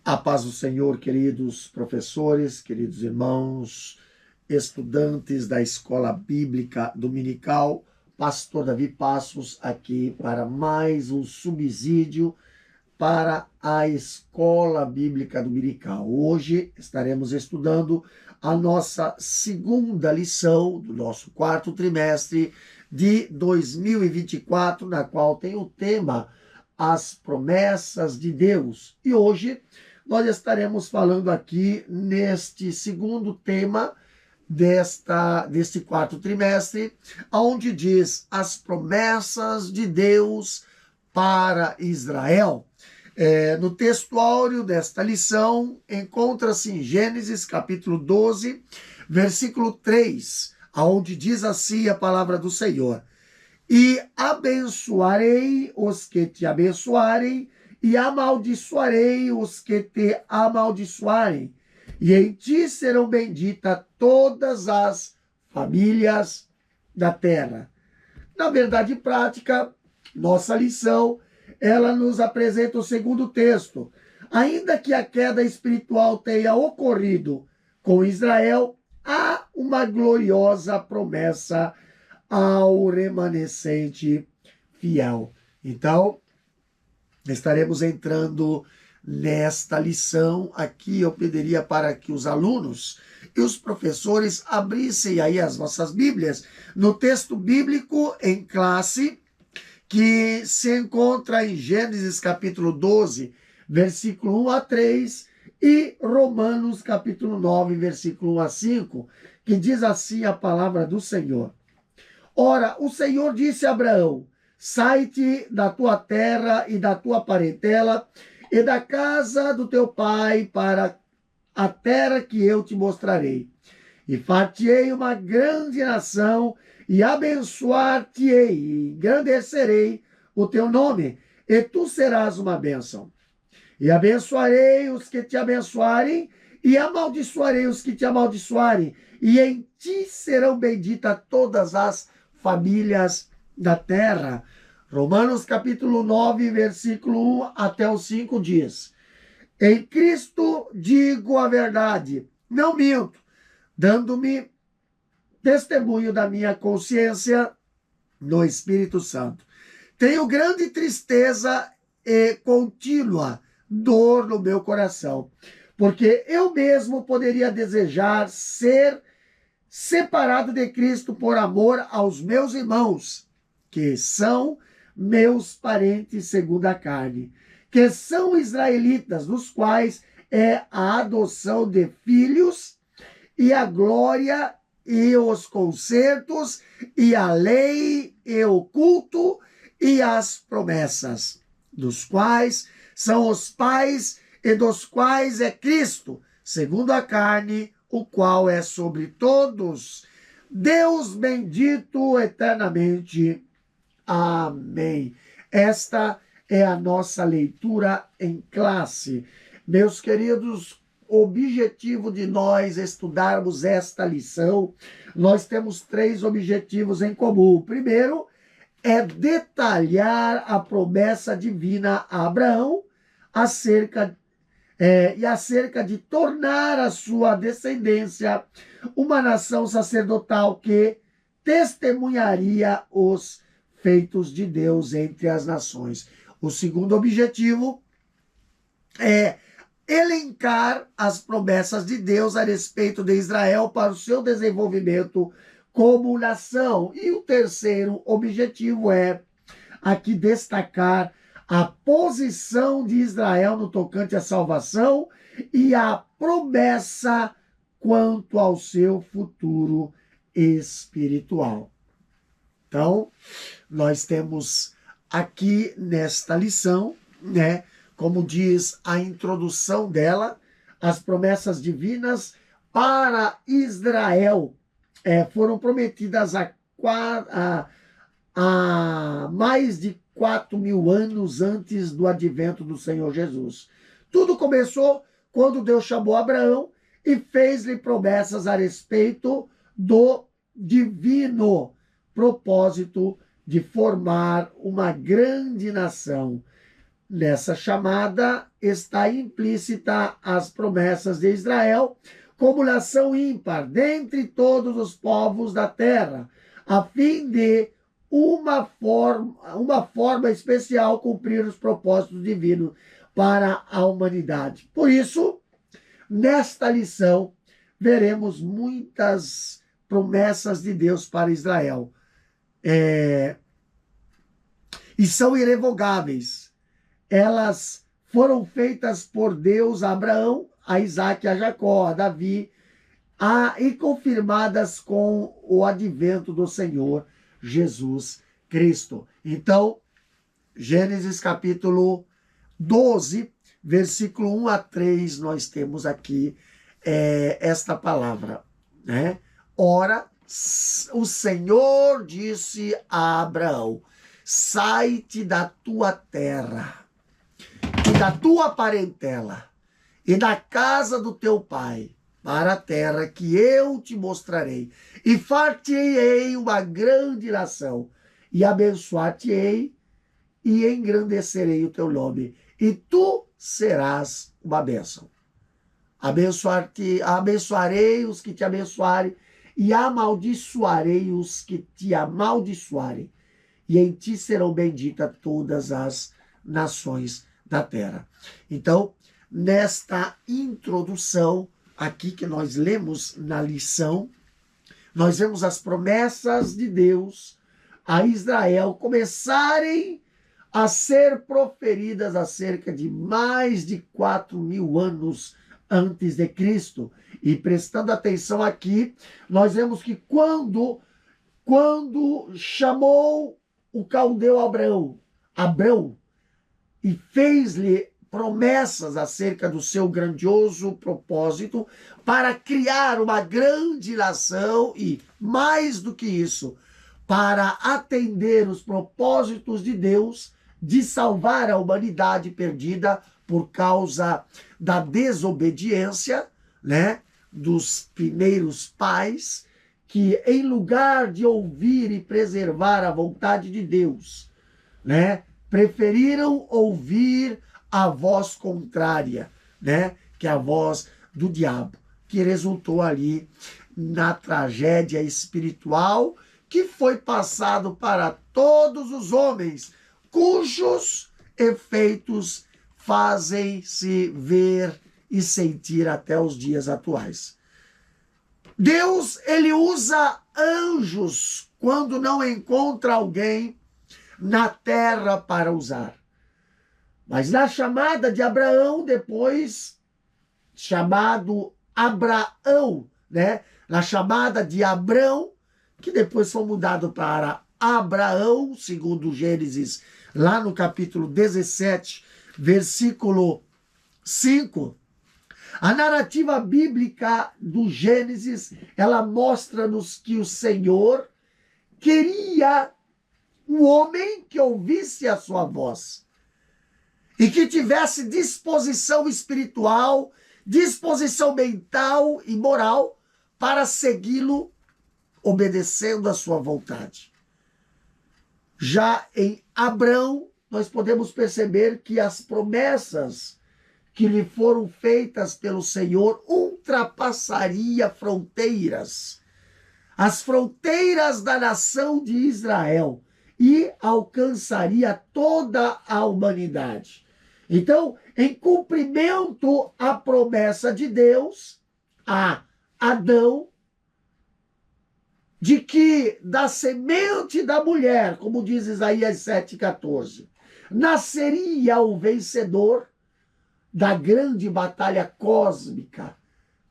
A paz do Senhor, queridos professores, queridos irmãos, estudantes da Escola Bíblica Dominical, Pastor Davi Passos aqui para mais um subsídio para a Escola Bíblica Dominical. Hoje estaremos estudando a nossa segunda lição do nosso quarto trimestre de 2024, na qual tem o tema As Promessas de Deus. E hoje nós estaremos falando aqui neste segundo tema deste quarto trimestre, onde diz as promessas de Deus para Israel. No texto áureo desta lição, encontra-se em Gênesis capítulo 12, versículo 3, onde diz assim a palavra do Senhor: E abençoarei os que te abençoarem, e amaldiçoarei os que te amaldiçoarem, e em ti serão benditas todas as famílias da terra. Na verdade prática, nossa lição, ela nos apresenta o segundo texto. Ainda que a queda espiritual tenha ocorrido com Israel, há uma gloriosa promessa ao remanescente fiel. Então, estaremos entrando nesta lição aqui. Eu pediria para que os alunos e os professores abrissem aí as vossas Bíblias no texto bíblico em classe, que se encontra em Gênesis capítulo 12, versículo 1 a 3, e Romanos capítulo 9, versículo 1 a 5, que diz assim a palavra do Senhor. Ora, o Senhor disse a Abraão: sai-te da tua terra e da tua parentela e da casa do teu pai para a terra que eu te mostrarei. E far-te-ei uma grande nação, e abençoar-te-ei, e engrandecerei o teu nome, e tu serás uma bênção. E abençoarei os que te abençoarem, e amaldiçoarei os que te amaldiçoarem, e em ti serão benditas todas as famílias da terra. Romanos capítulo 9, versículo 1 até o 5 diz: Em Cristo digo a verdade, não minto, dando-me testemunho da minha consciência no Espírito Santo. Tenho grande tristeza e contínua dor no meu coração, porque eu mesmo poderia desejar ser separado de Cristo por amor aos meus irmãos, que são meus parentes segundo a carne, que são israelitas, dos quais é a adoção de filhos, e a glória, e os concertos, e a lei, e o culto, e as promessas, dos quais são os pais, e dos quais é Cristo, segundo a carne, o qual é sobre todos, Deus bendito eternamente. Amém. Esta é a nossa leitura em classe. Meus queridos, o objetivo de nós estudarmos esta lição, nós temos 3 objetivos em comum. O primeiro é detalhar a promessa divina a Abraão acerca de tornar a sua descendência uma nação sacerdotal que testemunharia os feitos de Deus entre as nações. O segundo objetivo é elencar as promessas de Deus a respeito de Israel para o seu desenvolvimento como nação. E o terceiro objetivo é aqui destacar a posição de Israel no tocante à salvação e a promessa quanto ao seu futuro espiritual. Então, nós temos aqui nesta lição, como diz a introdução dela, as promessas divinas para Israel foram prometidas há mais de 4.000 anos antes do advento do Senhor Jesus. Tudo começou quando Deus chamou Abraão e fez-lhe promessas a respeito do divino propósito de formar uma grande nação. nessa chamada está implícita as promessas de Israel como nação ímpar dentre todos os povos da terra, a fim de uma forma especial cumprir os propósitos divinos para a humanidade. Por isso, nesta lição, veremos muitas promessas de Deus para Israel. E são irrevogáveis. Elas foram feitas por Deus a Abraão, a Isaac, a Jacó, a Davi, e confirmadas com o advento do Senhor Jesus Cristo. Então, Gênesis capítulo 12, versículo 1 a 3, nós temos aqui esta palavra, né? Ora, o Senhor disse a Abraão: sai-te da tua terra e da tua parentela e da casa do teu pai, para a terra que eu te mostrarei, e far-te-ei uma grande nação, e abençoar-te-ei, e engrandecerei o teu nome, e tu serás uma bênção. Abençoarei os que te abençoarem, e amaldiçoarei os que te amaldiçoarem, e em ti serão benditas todas as nações da terra. Então, nesta introdução aqui que nós lemos na lição, nós vemos as promessas de Deus a Israel começarem a ser proferidas há cerca de mais de 4.000 anos antes de Cristo. E prestando atenção aqui, nós vemos que quando chamou o caldeu Abrão, e fez-lhe promessas acerca do seu grandioso propósito para criar uma grande nação e, mais do que isso, para atender os propósitos de Deus de salvar a humanidade perdida por causa da desobediência, né, dos primeiros pais, que em lugar de ouvir e preservar a vontade de Deus, né, preferiram ouvir a voz contrária, né, que é a voz do diabo, que resultou ali na tragédia espiritual que foi passado para todos os homens, cujos efeitos fazem-se ver e sentir até os dias atuais. Deus, ele usa anjos quando não encontra alguém na terra para usar. Mas na chamada de Abraão, depois chamado Abraão, né? Na chamada de Abrão, que depois foi mudado para Abraão, segundo Gênesis, lá no capítulo 17, versículo 5, a narrativa bíblica do Gênesis, ela mostra-nos que o Senhor queria um homem que ouvisse a sua voz e que tivesse disposição espiritual, disposição mental e moral para segui-lo, obedecendo a sua vontade. Já em Abrão, nós podemos perceber que as promessas que lhe foram feitas pelo Senhor ultrapassaria fronteiras, as fronteiras da nação de Israel, e alcançaria toda a humanidade. Então, em cumprimento à promessa de Deus a Adão, de que da semente da mulher, como diz Isaías 7,14, nasceria o vencedor da grande batalha cósmica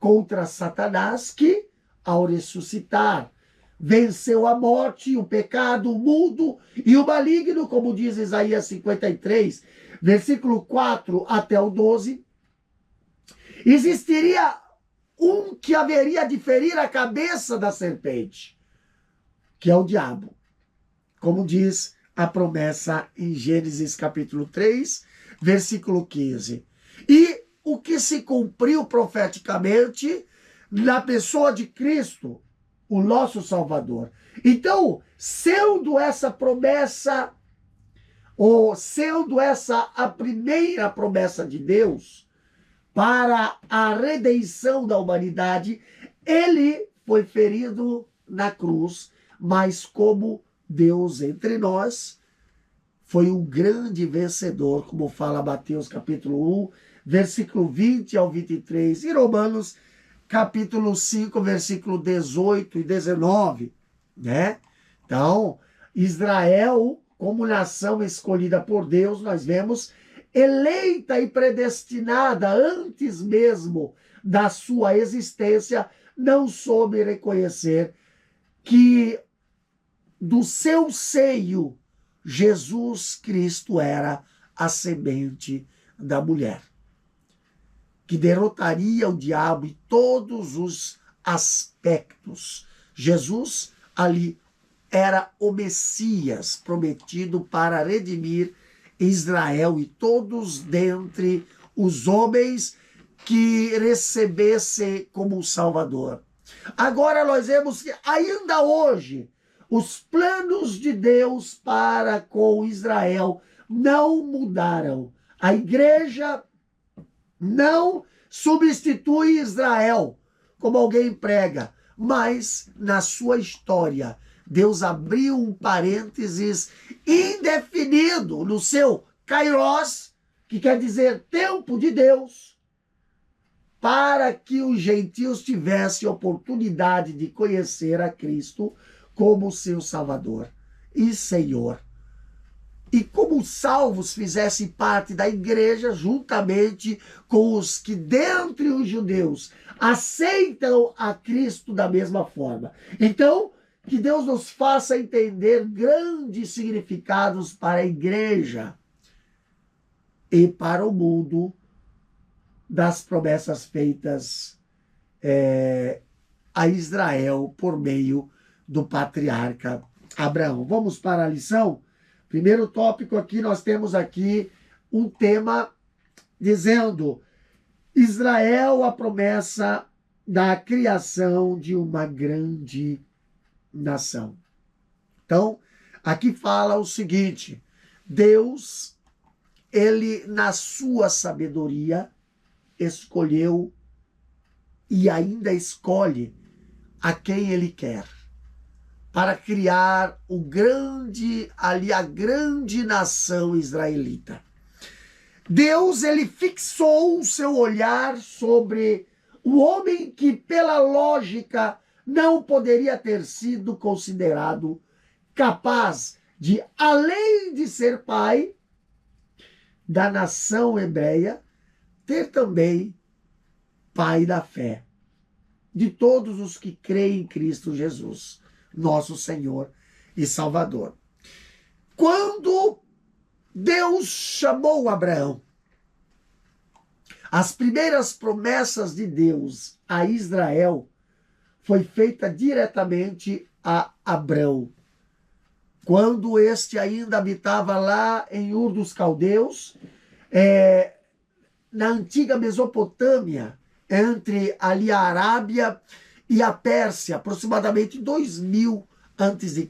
contra Satanás, que, ao ressuscitar, venceu a morte, o pecado, o mundo e o maligno, como diz Isaías 53, versículo 4 até o 12. Existiria um que haveria de ferir a cabeça da serpente, que é o diabo, como diz a promessa em Gênesis capítulo 3, versículo 15. E o que se cumpriu profeticamente na pessoa de Cristo, o nosso Salvador. Então, sendo essa promessa ou sendo essa a primeira promessa de Deus para a redenção da humanidade, ele foi ferido na cruz, mas como Deus entre nós, foi um grande vencedor, como fala Mateus capítulo 1, versículo 20 ao 23, e Romanos capítulo 5, versículo 18 e 19, né? Então, Israel, como nação escolhida por Deus, nós vemos, eleita e predestinada antes mesmo da sua existência, não soube reconhecer que do seu seio Jesus Cristo era a semente da mulher, que derrotaria o diabo em todos os aspectos. Jesus ali era o Messias prometido para redimir Israel e todos dentre os homens que recebesse como Salvador. Agora nós vemos que ainda hoje os planos de Deus para com Israel não mudaram. A igreja não substitui Israel, como alguém prega, mas na sua história, Deus abriu um parênteses indefinido no seu kairos, que quer dizer tempo de Deus, para que os gentios tivessem oportunidade de conhecer a Cristo como seu Salvador e Senhor. E como os salvos fizessem parte da igreja, juntamente com os que, dentre os judeus, aceitam a Cristo da mesma forma. Então, que Deus nos faça entender grandes significados para a igreja e para o mundo das promessas feitas a Israel por meio do patriarca Abraão. Vamos para a lição? Primeiro tópico aqui, nós temos aqui um tema dizendo Israel, a promessa da criação de uma grande nação. Então, aqui fala o seguinte, Deus, ele na sua sabedoria escolheu e ainda escolhe a quem ele quer para criar a grande nação israelita. Deus, ele fixou o seu olhar sobre o homem que, pela lógica, não poderia ter sido considerado capaz de, além de ser pai da nação hebreia, ter também pai da fé de todos os que creem em Cristo Jesus, nosso Senhor e Salvador. Quando Deus chamou Abraão, as primeiras promessas de Deus a Israel foi feita diretamente a Abrão, quando este ainda habitava lá em Ur dos Caldeus, na antiga Mesopotâmia, entre ali a Arábia e a Pérsia, aproximadamente 2000 a.C.,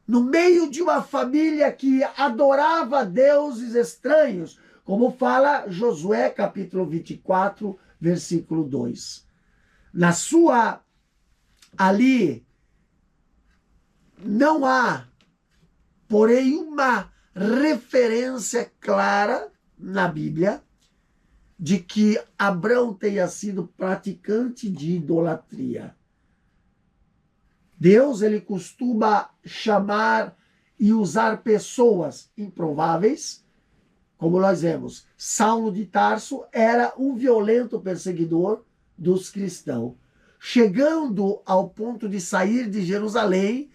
no meio de uma família que adorava deuses estranhos, como fala Josué capítulo 24, versículo 2. Na sua, ali, não há, porém, uma referência clara na Bíblia de que Abrão tenha sido praticante de idolatria. Deus, ele costuma chamar e usar pessoas improváveis, como nós vemos. Saulo de Tarso era um violento perseguidor dos cristãos, chegando ao ponto de sair de Jerusalém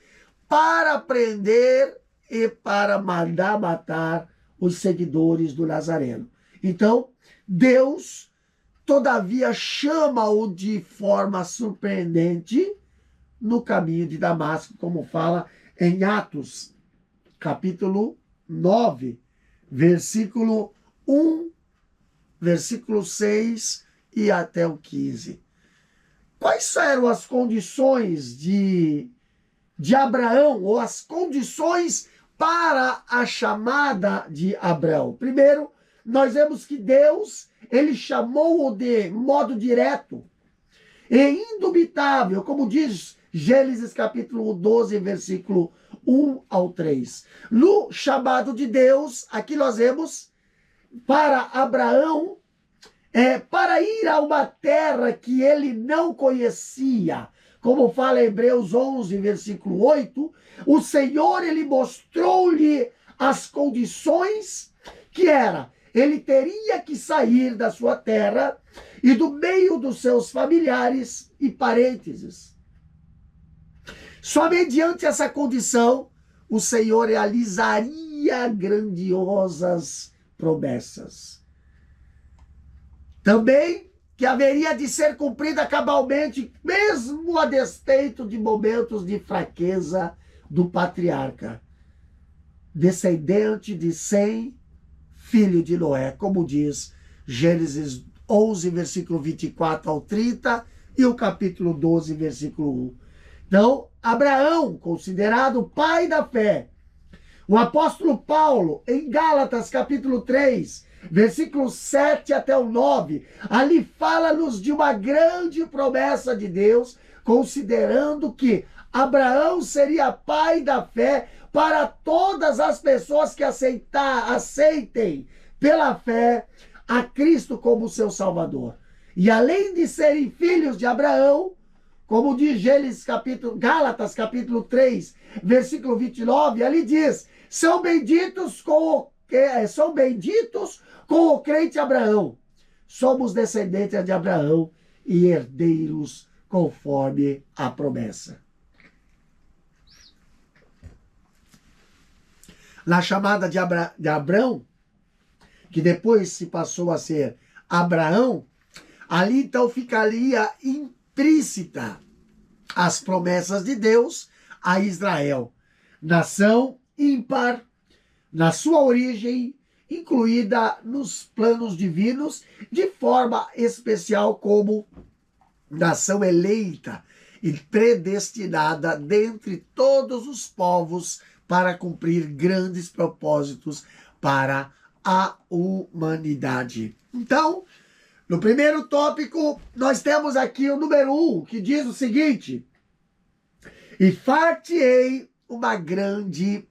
para prender e para mandar matar os seguidores do Nazareno. Então, Deus, todavia, chama-o de forma surpreendente no caminho de Damasco, como fala em Atos, capítulo 9, versículo 1, versículo 6 e até o 15. Quais eram as condições de Abraão, ou as condições para a chamada de Abraão. Primeiro, nós vemos que Deus, ele chamou-o de modo direto e indubitável, como diz Gênesis capítulo 12, versículo 1 ao 3. No chamado de Deus, aqui nós vemos para Abraão, para ir a uma terra que ele não conhecia. Como fala Hebreus 11, versículo 8, o Senhor, ele mostrou-lhe as condições que era. Ele teria que sair da sua terra e do meio dos seus familiares e parentes. Só mediante essa condição, o Senhor realizaria grandiosas promessas. Também que haveria de ser cumprida cabalmente, mesmo a despeito de momentos de fraqueza do patriarca, descendente de Sem, filho de Noé, como diz Gênesis 11, versículo 24 ao 30 e o capítulo 12, versículo 1. Então, Abraão, considerado pai da fé, o apóstolo Paulo, em Gálatas capítulo 3, versículos 7 até o 9, ali fala-nos de uma grande promessa de Deus, considerando que Abraão seria pai da fé para todas as pessoas que aceitem pela fé a Cristo como seu Salvador. E além de serem filhos de Abraão, como diz Gálatas capítulo 3, versículo 29, ali diz, são benditos com o crente Abraão. Somos descendentes de Abraão e herdeiros conforme a promessa. Na chamada de Abrão, que depois se passou a ser Abraão, ali então ficaria implícita as promessas de Deus a Israel, nação ímpar na sua origem, incluída nos planos divinos, de forma especial como nação eleita e predestinada dentre todos os povos para cumprir grandes propósitos para a humanidade. Então, no primeiro tópico, nós temos aqui o número 1, que diz o seguinte: e far-te-ei uma grande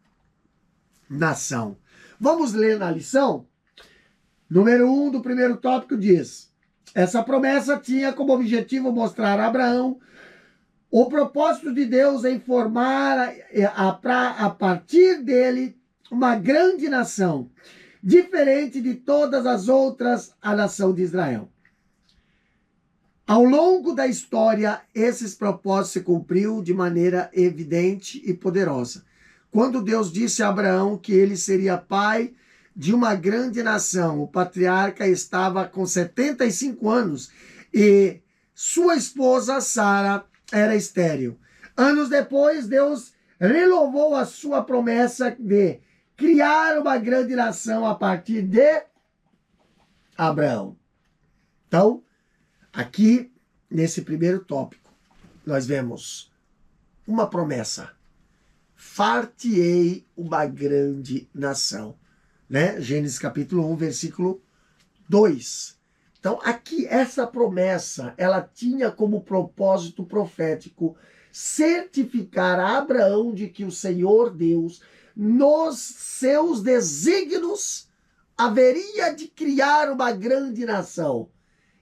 nação. Vamos ler na lição? Número 1 do primeiro tópico diz: essa promessa tinha como objetivo mostrar a Abraão o propósito de Deus em formar a partir dele uma grande nação, diferente de todas as outras, a nação de Israel. Ao longo da história, esses propósitos se cumpriu de maneira evidente e poderosa. Quando Deus disse a Abraão que ele seria pai de uma grande nação, o patriarca estava com 75 anos e sua esposa Sara era estéril. Anos depois, Deus renovou a sua promessa de criar uma grande nação a partir de Abraão. Então, aqui, nesse primeiro tópico, nós vemos uma promessa. Far-te-ei uma grande nação. Né? Gênesis capítulo 1, versículo 2. Então, aqui, essa promessa, ela tinha como propósito profético certificar a Abraão de que o Senhor Deus, nos seus desígnios, haveria de criar uma grande nação.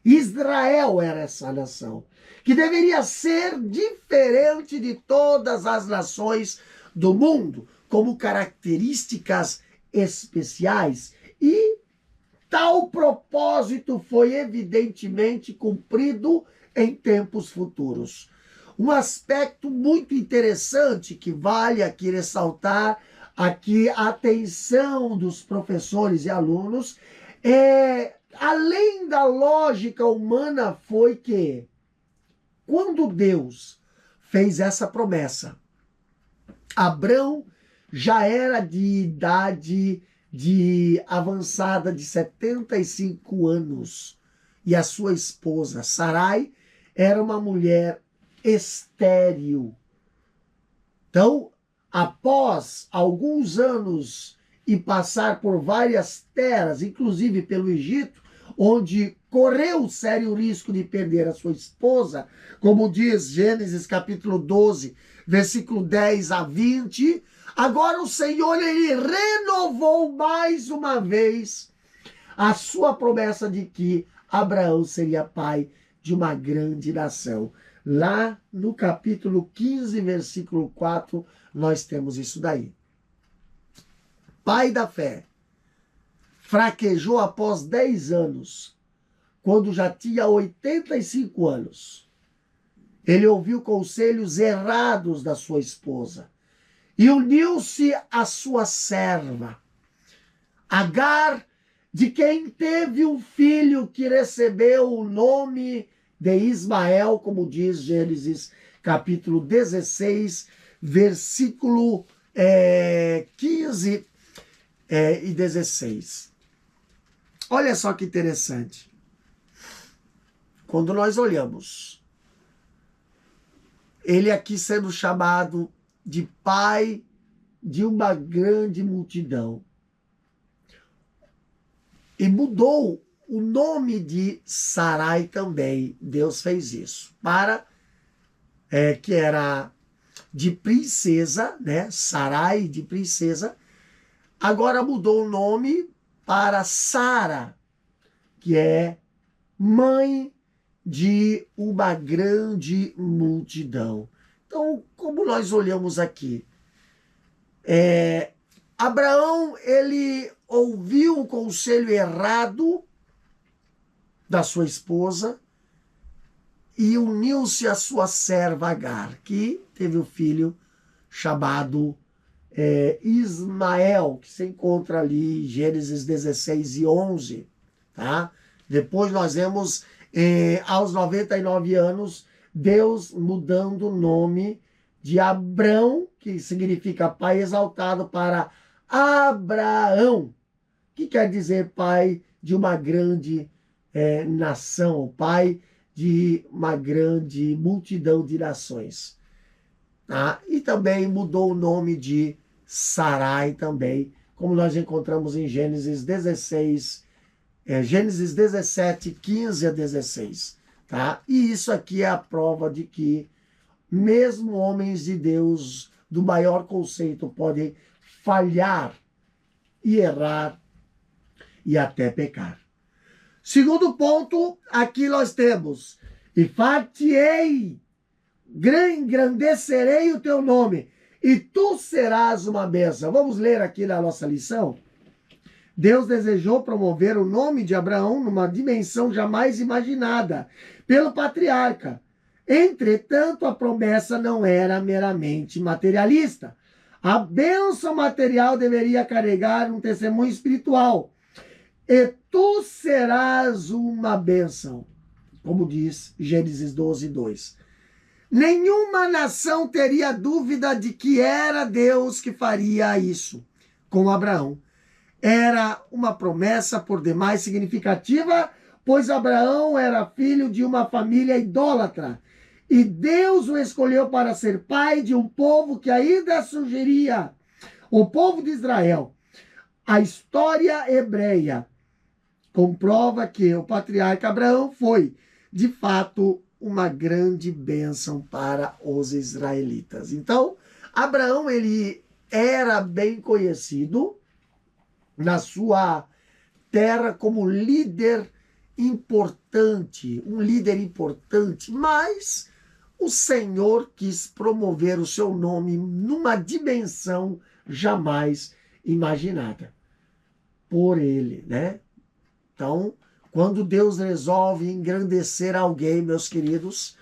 Israel era essa nação, que deveria ser diferente de todas as nações do mundo, como características especiais, e tal propósito foi evidentemente cumprido em tempos futuros. Um aspecto muito interessante que vale aqui ressaltar aqui a atenção dos professores e alunos além da lógica humana, foi que quando Deus fez essa promessa, Abrão já era de idade avançada de 75 anos e a sua esposa Sarai era uma mulher estéril. Então, após alguns anos e passar por várias terras, inclusive pelo Egito, onde correu sério risco de perder a sua esposa, como diz Gênesis capítulo 12, versículo 10 a 20, agora o Senhor, ele renovou mais uma vez a sua promessa de que Abraão seria pai de uma grande nação. Lá no capítulo 15, versículo 4, nós temos isso daí. Pai da fé, fraquejou após 10 anos, quando já tinha 85 anos. Ele ouviu conselhos errados da sua esposa e uniu-se à sua serva, Agar, de quem teve um filho que recebeu o nome de Ismael, como diz Gênesis capítulo 16, versículo 15 e 16. Olha só que interessante. Quando nós olhamos, ele aqui sendo chamado de pai de uma grande multidão. E mudou o nome de Sarai também. Deus fez isso. Para que era de princesa, né? Sarai de princesa. Agora mudou o nome para Sara, que é mãe de uma grande multidão. Então, como nós olhamos aqui, Abraão, ele ouviu o conselho errado da sua esposa e uniu-se à sua serva Agar, que teve um filho chamado Ismael, que se encontra ali em Gênesis 16 e 11. Tá? Depois nós vemos, aos 99 anos, Deus mudando o nome de Abrão, que significa pai exaltado, para Abraão, que quer dizer pai de uma grande nação, pai de uma grande multidão de nações. Tá? E também mudou o nome de Sarai também, como nós encontramos em Gênesis 16, Gênesis 17, 15 a 16. Tá? E isso aqui é a prova de que mesmo homens de Deus do maior conceito podem falhar e errar e até pecar. Segundo ponto, aqui nós temos: e far-te-ei, engrandecerei o teu nome, e tu serás uma bênção. Vamos ler aqui na nossa lição? Deus desejou promover o nome de Abraão numa dimensão jamais imaginada pelo patriarca. Entretanto, a promessa não era meramente materialista. A bênção material deveria carregar um testemunho espiritual. E tu serás uma bênção, como diz Gênesis 12, 2. Nenhuma nação teria dúvida de que era Deus que faria isso com Abraão. Era uma promessa por demais significativa, pois Abraão era filho de uma família idólatra. E Deus o escolheu para ser pai de um povo que ainda surgiria, o povo de Israel. A história hebreia comprova que o patriarca Abraão foi, de fato, uma grande bênção para os israelitas. Então, Abraão, ele era bem conhecido na sua terra como líder importante, um líder importante, mas o Senhor quis promover o seu nome numa dimensão jamais imaginada por ele, né? Então, quando Deus resolve engrandecer alguém, meus queridos,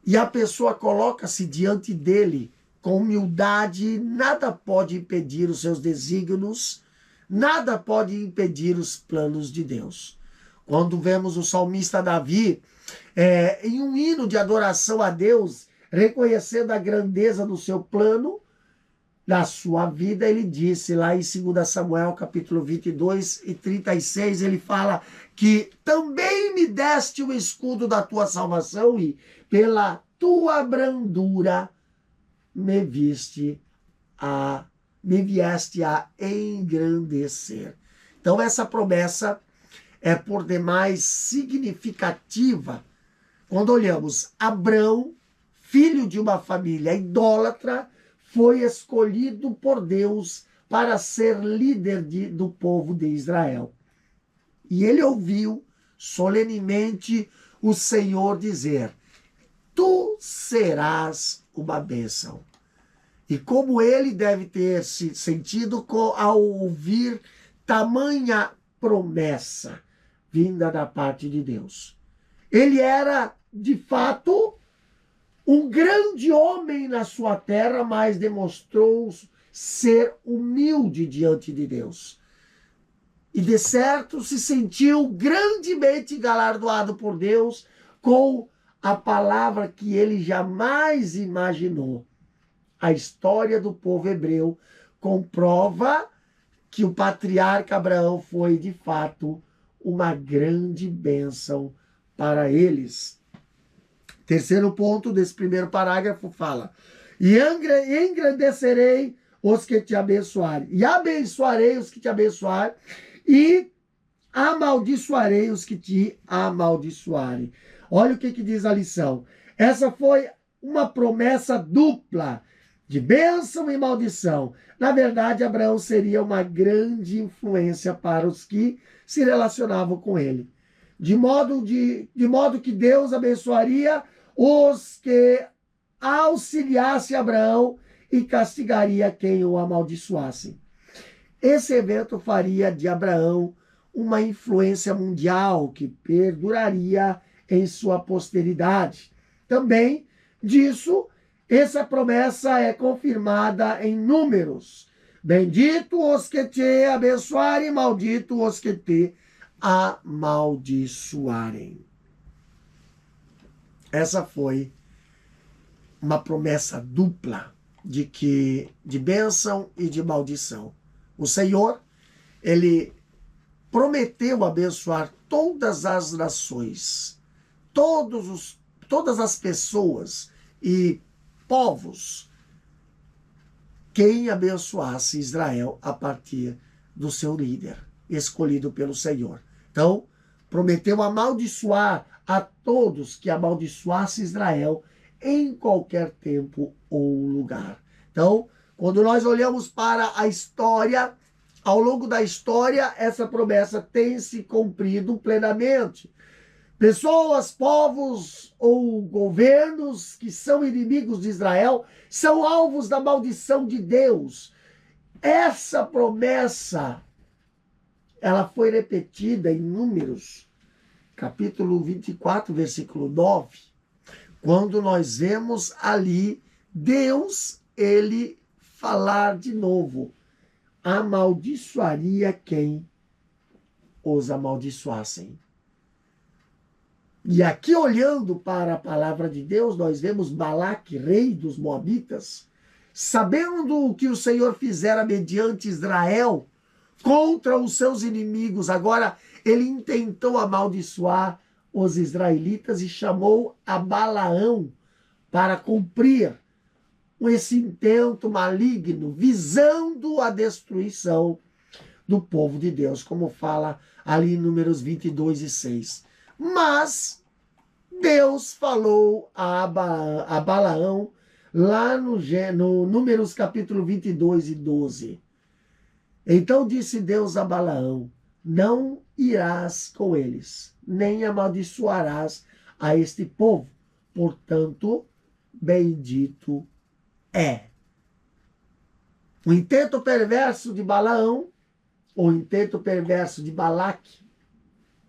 e a pessoa coloca-se diante dele com humildade, nada pode impedir os seus desígnios, nada pode impedir os planos de Deus. Quando vemos o salmista Davi, em um hino de adoração a Deus, reconhecendo a grandeza do seu plano, na sua vida, ele disse lá em 2 Samuel, capítulo 22 e 36, ele fala que também me deste o escudo da tua salvação e pela tua brandura me viste me vieste a engrandecer. Então essa promessa é por demais significativa quando olhamos Abrão, filho de uma família idólatra, foi escolhido por Deus para ser líder do povo de Israel. E ele ouviu solenemente o Senhor dizer: tu serás uma bênção. E como ele deve ter se sentido ao ouvir tamanha promessa vinda da parte de Deus. Ele era, de fato, um grande homem na sua terra, mas demonstrou ser humilde diante de Deus. E de certo se sentiu grandemente galardoado por Deus com a palavra que ele jamais imaginou. A história do povo hebreu comprova que o patriarca Abraão foi, de fato, uma grande bênção para eles. Terceiro ponto desse primeiro parágrafo fala: e engrandecerei os que te abençoarem, e abençoarei os que te abençoarem, e amaldiçoarei os que te amaldiçoarem. Olha o que diz a lição. Essa foi uma promessa dupla, de bênção e maldição. Na verdade, Abraão seria uma grande influência para os que se relacionavam com ele. De modo que Deus abençoaria os que auxiliassem Abraão e castigaria quem o amaldiçoasse. Esse evento faria de Abraão uma influência mundial que perduraria em sua posteridade. Também disso, essa promessa é confirmada em Números. Bendito os que te abençoarem, maldito os que te amaldiçoarem. Essa foi uma promessa dupla de bênção e de maldição. O Senhor, ele prometeu abençoar todas as nações, todas as pessoas e povos, quem abençoasse Israel a partir do seu líder, escolhido pelo Senhor. Então, prometeu amaldiçoar a todos que amaldiçoasse Israel em qualquer tempo ou lugar. Então, quando nós olhamos para a história, ao longo da história, essa promessa tem se cumprido plenamente. Pessoas, povos ou governos que são inimigos de Israel são alvos da maldição de Deus. Essa promessa, ela foi repetida em Números, capítulo 24, versículo 9, quando nós vemos ali Deus, ele falar de novo: amaldiçoaria quem os amaldiçoassem. E aqui, olhando para a palavra de Deus, nós vemos Balaque, rei dos Moabitas, sabendo o que o Senhor fizera mediante Israel contra os seus inimigos. Agora, ele intentou amaldiçoar os israelitas e chamou a Balaão para cumprir esse intento maligno, visando a destruição do povo de Deus, como fala ali em Números 22 e 6. Mas Deus falou a Balaão lá no Números capítulo 22 e 12. Então disse Deus a Balaão: não irás com eles, nem amaldiçoarás a este povo, portanto, bendito é. O intento perverso de Balaão, o intento perverso de Balaque,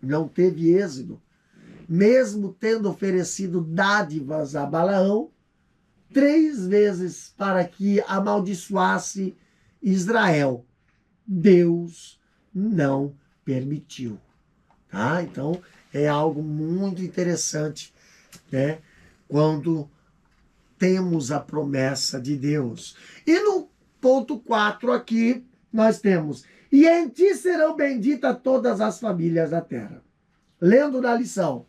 não teve êxito, mesmo tendo oferecido dádivas a Balaão 3 vezes para que amaldiçoasse Israel. Deus não permitiu. Tá? Então, é algo muito interessante, né? Quando temos a promessa de Deus. E no ponto 4 aqui, nós temos: e em ti serão benditas todas as famílias da terra. Lendo na lição: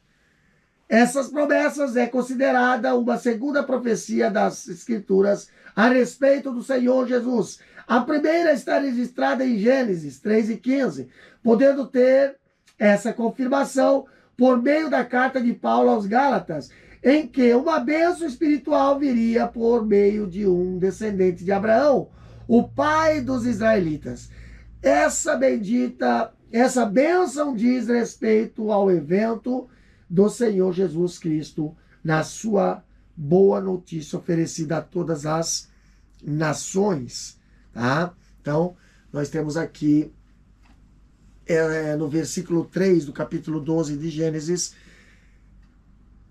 Essas promessas é considerada uma segunda profecia das Escrituras a respeito do Senhor Jesus. A primeira está registrada em Gênesis 3:15, podendo ter essa confirmação por meio da carta de Paulo aos Gálatas, em que uma bênção espiritual viria por meio de um descendente de Abraão, o pai dos israelitas. Essa bênção diz respeito ao evento do Senhor Jesus Cristo na sua boa notícia oferecida a todas as nações. Tá? Então, nós temos aqui no versículo 3 do capítulo 12 de Gênesis,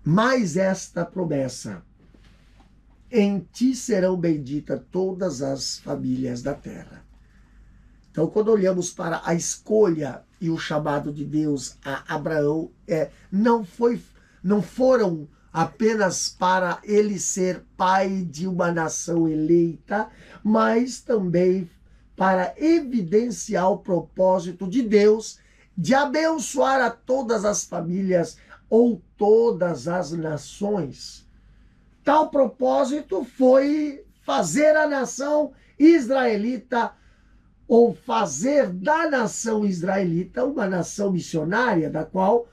mas esta promessa: em ti serão benditas todas as famílias da terra. Então, quando olhamos para a escolha e o chamado de Deus a Abraão, não foram apenas para ele ser pai de uma nação eleita, mas também para evidenciar o propósito de Deus de abençoar a todas as famílias ou todas as nações. Tal propósito foi fazer a nação israelita, ou fazer da nação israelita uma nação missionária, da qual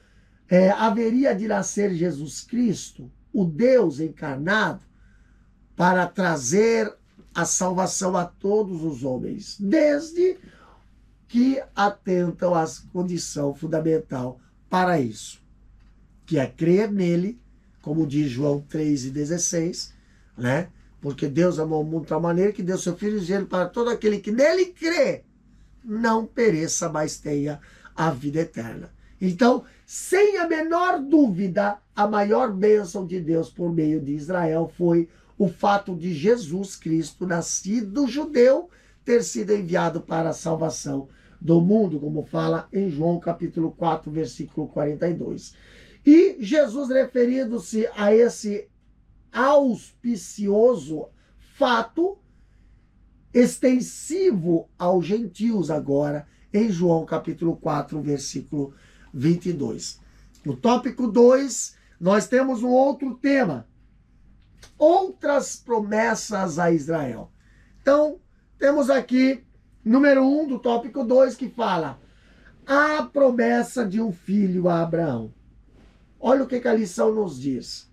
haveria de nascer Jesus Cristo, o Deus encarnado, para trazer a salvação a todos os homens, desde que atentam à condição fundamental para isso, que é crer nele, como diz João 3:16, né? Porque Deus amou o mundo de tal maneira que deu seu Filho unigênito para todo aquele que nele crê, não pereça, mas tenha a vida eterna. Então, sem a menor dúvida, a maior bênção de Deus por meio de Israel foi o fato de Jesus Cristo, nascido judeu, ter sido enviado para a salvação do mundo, como fala em João capítulo 4, versículo 42. E Jesus, referindo-se a esse auspicioso fato, extensivo aos gentios agora, em João capítulo 4, versículo 22. No tópico 2, nós temos um outro tema: outras promessas a Israel. Então, temos aqui, número 1 do tópico 2, que fala a promessa de um filho a Abraão. Olha o que a lição nos diz.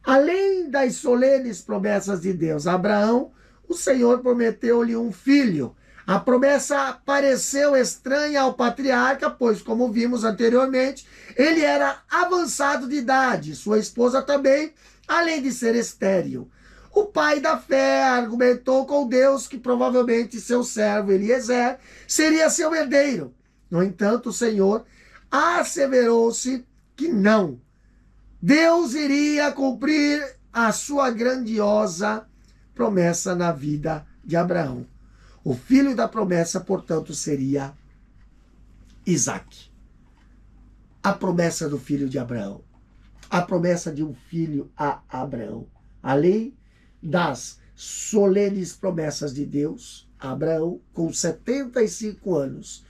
Além das solenes promessas de Deus a Abraão, o Senhor prometeu-lhe um filho. A promessa pareceu estranha ao patriarca, pois, como vimos anteriormente, ele era avançado de idade, sua esposa também, além de ser estéril. O pai da fé argumentou com Deus que provavelmente seu servo Eliezer seria seu herdeiro. No entanto, o Senhor asseverou-se que não. Deus iria cumprir a sua grandiosa promessa na vida de Abraão. O filho da promessa, portanto, seria Isaque. A promessa do filho de Abraão. A promessa de um filho a Abraão. Além das solenes promessas de Deus a Abraão, com 75 anos.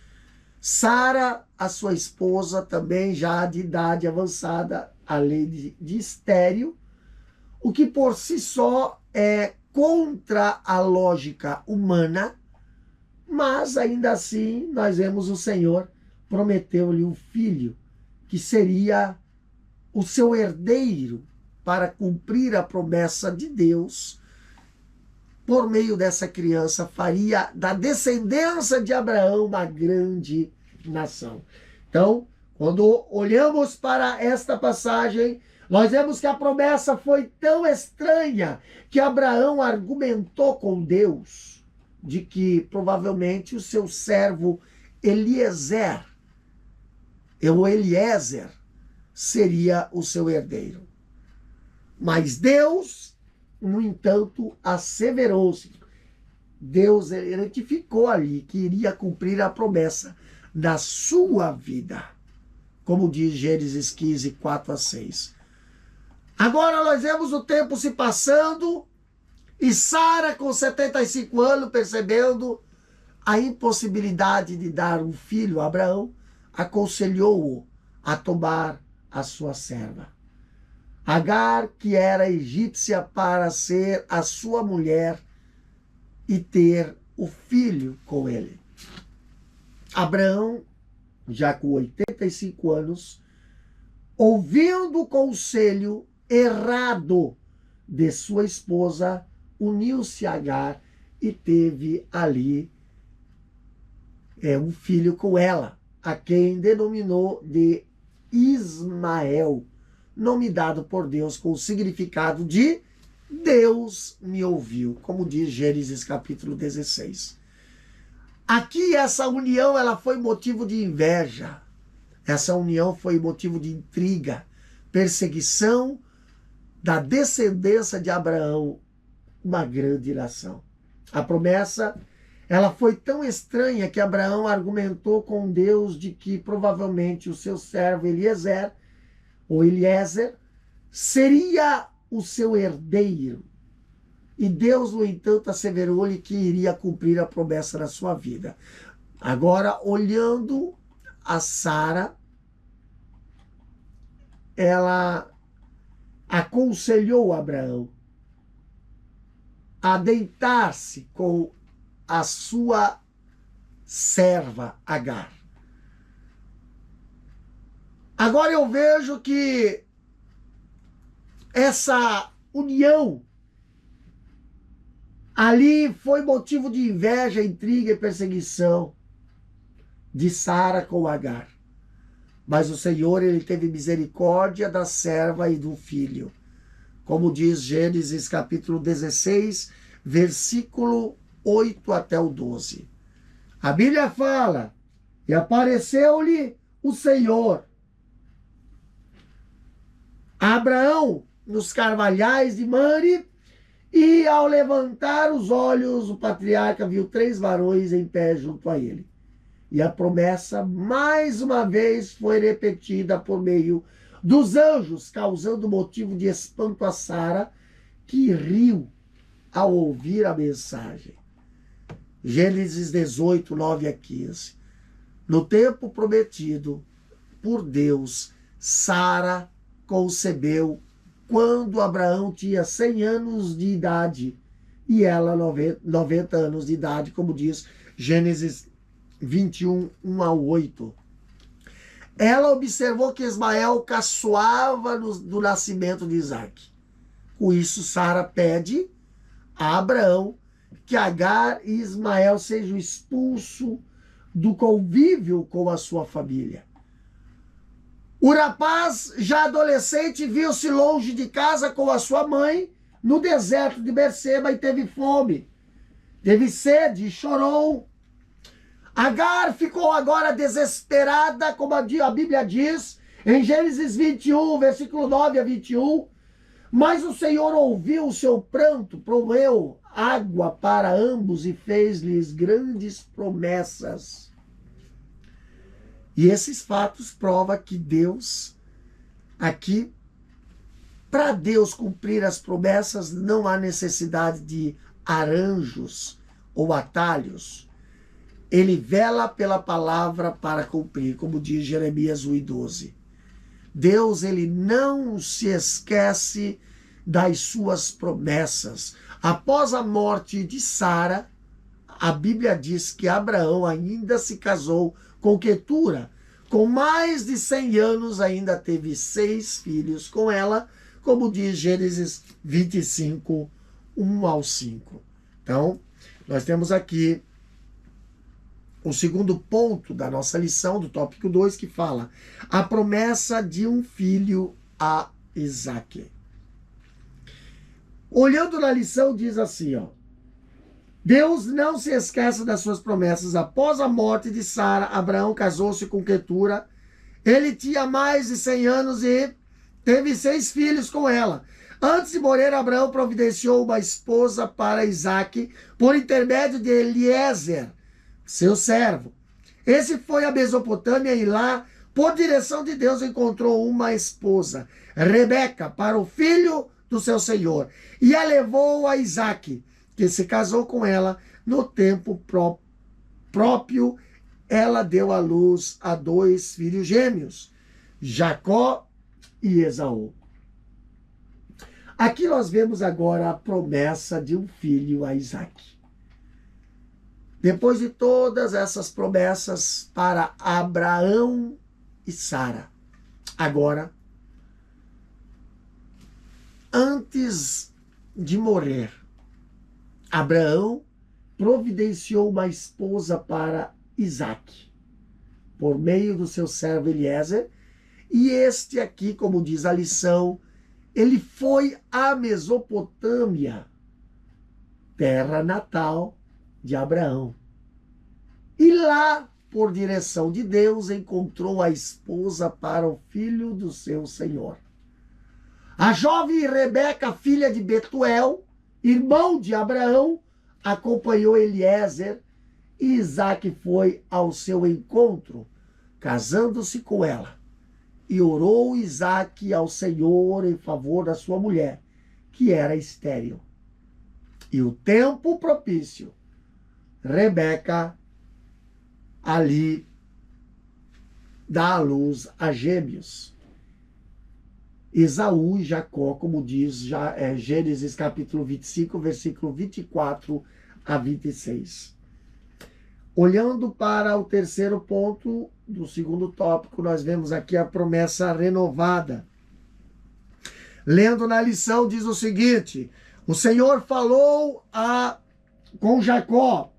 Sara, a sua esposa, também já de idade avançada, além de estéril, o que por si só é contra a lógica humana, mas ainda assim nós vemos o Senhor prometeu-lhe um filho que seria o seu herdeiro para cumprir a promessa de Deus. Por meio dessa criança faria da descendência de Abraão uma grande nação. Então, quando olhamos para esta passagem, nós vemos que a promessa foi tão estranha que Abraão argumentou com Deus de que provavelmente o seu servo Eliezer seria o seu herdeiro. Mas Deus, no entanto, asseverou-se. Deus retificou ali que iria cumprir a promessa da sua vida, como diz Gênesis 15, 4-6. Agora nós vemos o tempo se passando e Sara, com 75 anos, percebendo a impossibilidade de dar um filho a Abraão, aconselhou-o a tomar a sua serva. Agar, que era egípcia, para ser a sua mulher e ter o filho com ele. Abraão, já com 85 anos, ouvindo o conselho errado de sua esposa, uniu-se a Agar e teve ali um filho com ela, a quem denominou de Ismael, nome dado por Deus com o significado de Deus me ouviu, como diz Gênesis capítulo 16. Aqui essa união ela foi motivo de inveja, essa união foi motivo de intriga, perseguição da descendência de Abraão, uma grande nação. A promessa ela foi tão estranha que Abraão argumentou com Deus de que provavelmente o seu servo Eliezer seria o seu herdeiro. E Deus, no entanto, asseverou-lhe que iria cumprir a promessa na sua vida. Agora, olhando a Sara, ela aconselhou Abraão a deitar-se com a sua serva Agar. Agora eu vejo que essa união ali foi motivo de inveja, intriga e perseguição de Sara com Agar. Mas o Senhor, ele teve misericórdia da serva e do filho. Como diz Gênesis capítulo 16, versículo 8 até o 12. A Bíblia fala: e apareceu-lhe o Senhor a Abraão nos carvalhais de Mamre, e ao levantar os olhos, o patriarca viu 3 varões em pé junto a ele. E a promessa, mais uma vez, foi repetida por meio dos anjos, causando motivo de espanto a Sara, que riu ao ouvir a mensagem. Gênesis 18, 9 a 15. No tempo prometido por Deus, Sara concebeu quando Abraão tinha 100 anos de idade e ela 90 anos de idade, como diz Gênesis 21, 1 a 8. Ela observou que Ismael caçoava do nascimento de Isaque. Com isso, Sara pede a Abraão que Agar e Ismael sejam expulsos do convívio com a sua família. O rapaz, já adolescente, viu-se longe de casa com a sua mãe no deserto de Berseba e teve fome, teve sede e chorou. Agar ficou agora desesperada, como a Bíblia diz, em Gênesis 21, versículo 9 a 21. Mas o Senhor ouviu o seu pranto, proveu água para ambos e fez-lhes grandes promessas. E esses fatos provam que Deus, aqui, para Deus cumprir as promessas, não há necessidade de arranjos ou atalhos. Ele vela pela palavra para cumprir, como diz Jeremias 1:12. Deus, ele não se esquece das suas promessas. Após a morte de Sara, a Bíblia diz que Abraão ainda se casou com Quetura. Com mais de 100 anos, ainda teve 6 filhos com ela, como diz Gênesis 25, 1 ao 5. Então, nós temos aqui o segundo ponto da nossa lição, do tópico 2, que fala a promessa de um filho a Isaque. Olhando na lição, diz assim, ó: Deus não se esquece das suas promessas. Após a morte de Sara, Abraão casou-se com Quetura. Ele tinha mais de 100 anos e teve 6 filhos com ela. Antes de morrer, Abraão providenciou uma esposa para Isaque por intermédio de Eliezer, seu servo. Esse foi a Mesopotâmia e lá, por direção de Deus, encontrou uma esposa, Rebeca, para o filho do seu senhor, e a levou a Isaque, que se casou com ela. No tempo próprio, ela deu à luz a 2 filhos gêmeos, Jacó e Esaú. Aqui nós vemos agora a promessa de um filho a Isaque. Depois de todas essas promessas para Abraão e Sara, agora, antes de morrer, Abraão providenciou uma esposa para Isaque, por meio do seu servo Eliezer, e este aqui, como diz a lição, ele foi à Mesopotâmia, terra natal de Abraão. E lá, por direção de Deus, encontrou a esposa para o filho do seu senhor. A jovem Rebeca, filha de Betuel, irmão de Abraão, acompanhou Eliezer e Isaque foi ao seu encontro, casando-se com ela. E orou Isaque ao Senhor em favor da sua mulher, que era estéril. E o tempo propício, Rebeca ali dá à luz a gêmeos, Esaú e Jacó, como diz Gênesis capítulo 25, versículo 24 a 26. Olhando para o terceiro ponto do segundo tópico, nós vemos aqui a promessa renovada. Lendo na lição, diz o seguinte: o Senhor falou com Jacó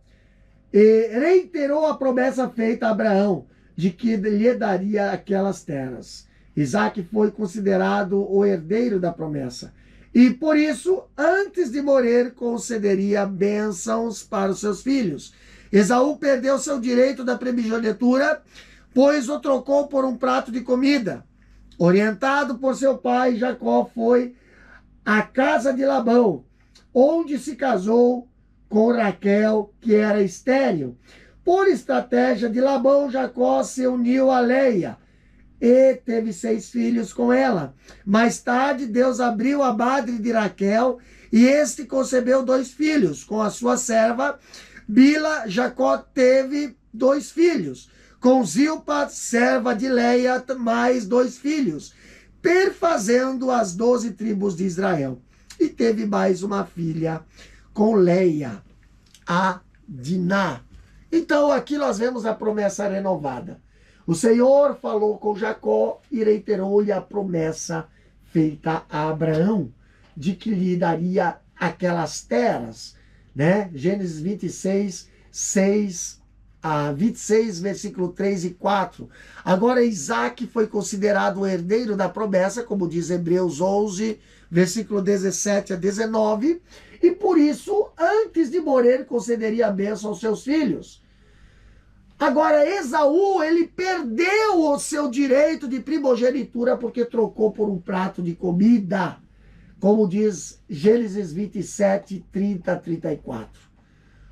e reiterou a promessa feita a Abraão de que lhe daria aquelas terras. Isaque foi considerado o herdeiro da promessa e, por isso, antes de morrer, concederia bênçãos para os seus filhos. Esaú perdeu seu direito da primogenitura, pois o trocou por um prato de comida. Orientado por seu pai, Jacó foi à casa de Labão, onde se casou com Raquel, que era estéril. Por estratégia de Labão, Jacó se uniu a Leia e teve 6 filhos com ela. Mais tarde, Deus abriu a madre de Raquel e este concebeu 2 filhos. Com a sua serva Bila, Jacó teve 2 filhos. Com Zilpa, serva de Leia, mais 2 filhos, perfazendo as 12 tribos de Israel. E teve mais uma filha com Leia, a Diná. Então aqui nós vemos a promessa renovada. O Senhor falou com Jacó e reiterou-lhe a promessa feita a Abraão, de que lhe daria aquelas terras, né? Gênesis 26, 6 a 26, versículo 3 e 4. Agora Isaque foi considerado o herdeiro da promessa, como diz Hebreus 11, versículo 17 a 19, e por isso, antes de morrer, concederia a bênção aos seus filhos. Agora, Esaú, ele perdeu o seu direito de primogenitura porque trocou por um prato de comida, como diz Gênesis 27, 30 a 34.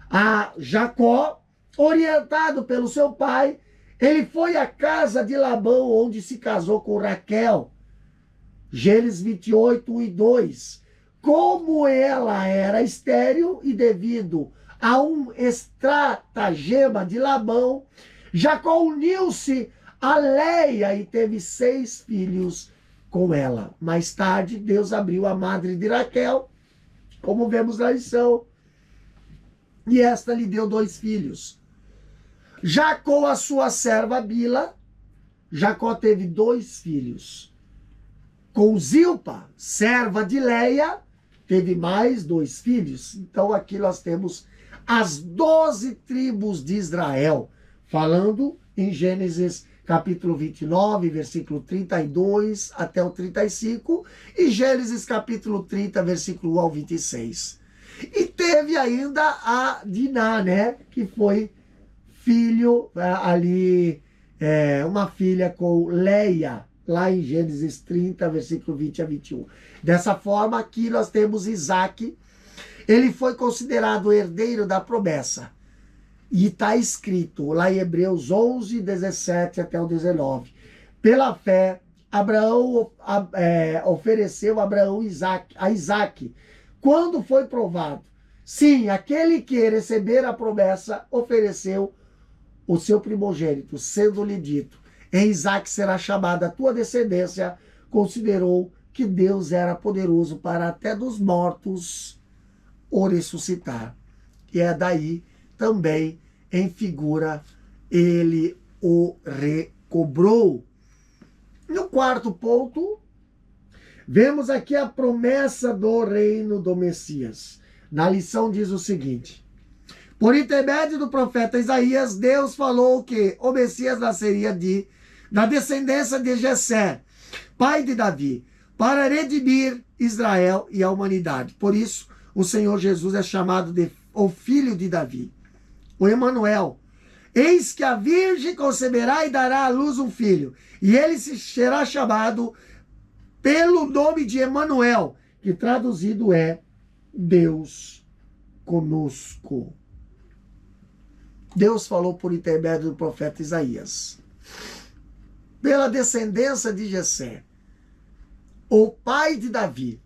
A Jacó, orientado pelo seu pai, ele foi à casa de Labão, onde se casou com Raquel. Gênesis 28, 1 e 2. Como ela era estéril e devido a um estratagema de Labão, Jacó uniu-se a Leia e teve 6 filhos com ela. Mais tarde, Deus abriu a madre de Raquel, como vemos na lição, e esta lhe deu 2 filhos. Já com a sua serva Bila, Jacó teve 2 filhos. Com Zilpa, serva de Leia, teve mais 2 filhos. Então aqui nós temos as 12 tribos de Israel, falando em Gênesis capítulo 29, versículo 32 até o 35, e Gênesis capítulo 30, versículo 1 ao 26. E teve ainda a Diná, né, que foi filho uma filha com Leia, lá em Gênesis 30, versículo 20 a 21. Dessa forma, aqui nós temos Isaque. Ele foi considerado o herdeiro da promessa. E está escrito lá em Hebreus 11, 17 até o 19. Pela fé, Abraão ofereceu a Isaque, quando foi provado. Sim, aquele que receber a promessa ofereceu o seu primogênito, sendo-lhe dito: em Isaque será chamada a tua descendência. Considerou que Deus era poderoso para até dos mortos o ressuscitar. E é daí também, em figura, ele o recobrou. No quarto ponto, vemos aqui a promessa do reino do Messias. Na lição diz o seguinte: por intermédio do profeta Isaías, Deus falou que o Messias nasceria da descendência de Jessé, pai de Davi, para redimir Israel e a humanidade. Por isso, o Senhor Jesus é chamado de o filho de Davi, o Emanuel. Eis que a virgem conceberá e dará à luz um filho, e ele será chamado pelo nome de Emanuel, que traduzido é Deus conosco. Deus falou por intermédio do profeta Isaías, pela descendência de Jessé, o pai de Davi,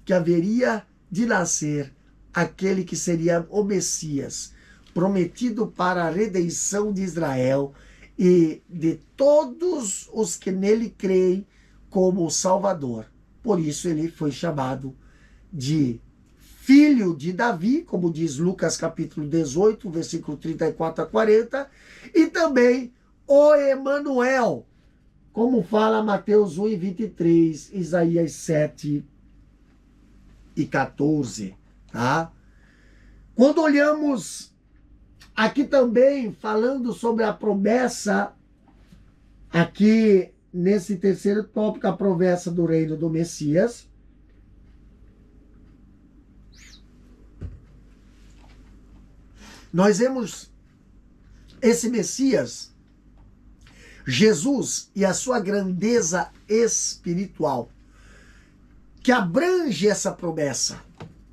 que haveria de nascer aquele que seria o Messias, prometido para a redenção de Israel e de todos os que nele creem como o Salvador. Por isso ele foi chamado de filho de Davi, como diz Lucas capítulo 18, versículo 34 a 40, e também o Emanuel, como fala Mateus 1 e 23, Isaías 7 e 14, tá? Quando olhamos aqui também, falando sobre a promessa, aqui nesse terceiro tópico, a promessa do reino do Messias, nós vemos esse Messias, Jesus, e a sua grandeza espiritual, que abrange essa promessa.